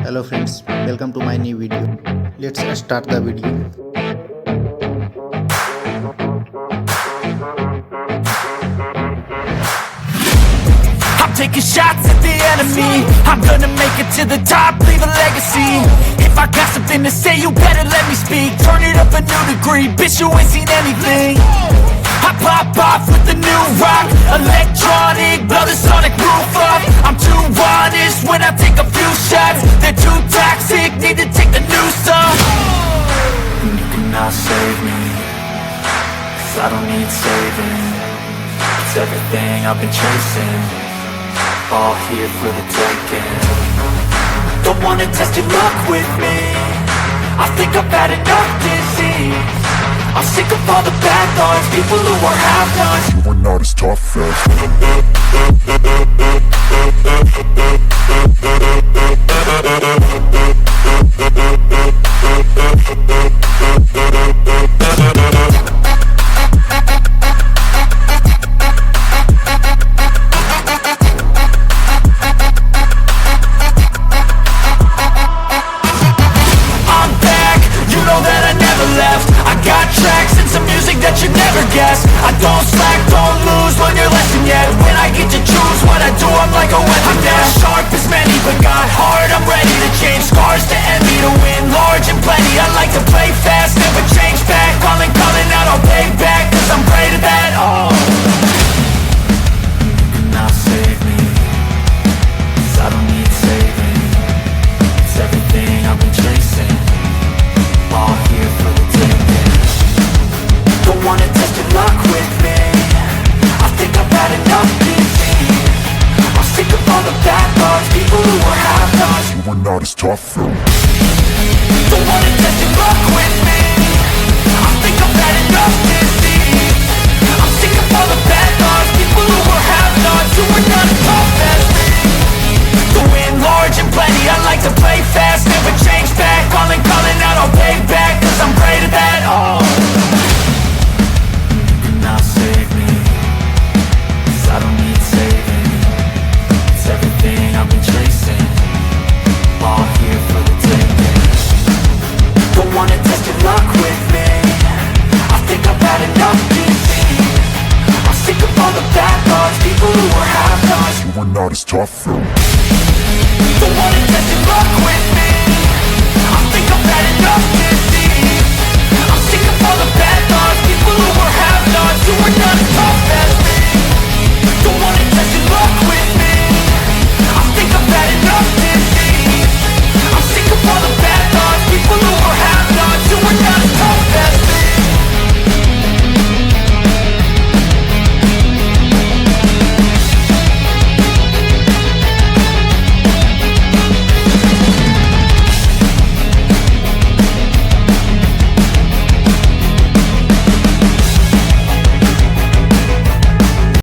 Hello friends, welcome to my new video. Let's start the video. I'm taking shots at the enemy. I'm gonna make it to the top, leave a legacy. If I got something to say, you better let me speak. Turn it up a new degree, bitch, you ain't seen anything. I pop off with the new rock, electronic, blow the sonic roof up. I'm too honest when I take a few shots. They're too toxic, need to take the new stuff. And you cannot save me, 'cause I don't need saving. It's everything I've been chasing, all here for the taking. Don't wanna test your luck with me, I think I've had enough disease. I'm sick of all the bad thoughts, people who are half-nots. You are not as tough as I'm back, you know that I never left. I got tracks and some music that you never guess. I don't slack, don't lose, learn your lesson yet. When I get to choose what I do, I'm like a weapon. I'm not sharp as many, but got hard, I'm ready to change. Scars to envy, to win large and plenty. I like to play fast, never change back. Calling out, I'll pay back, 'cause I'm great at that. Oh, you cannot save me, 'cause I don't need saving. It's everything I've been chasing, all here for the taking. Don't wanna test your luck with me, I think I've had enough disease. I'm sick of all the bad thoughts, people who are half-nots. you are not as tough as Don't wanna test your luck with me, I think I've had enough disease. I'm sick of all the bad thoughts, people who are half-nots, who are not as tough as me. To win large and plenty, I like to play fast, never change back. Calling out, I'll pay back, 'cause I'm great at that. Oh, you cannot save me, 'cause I don't need saving. It's everything I've been chasing, all here for the taking. Don't wanna test your luck with me, I think I've had enough disease. I'm sick of all the bad thoughts, people who are half-nots. you are not as tough as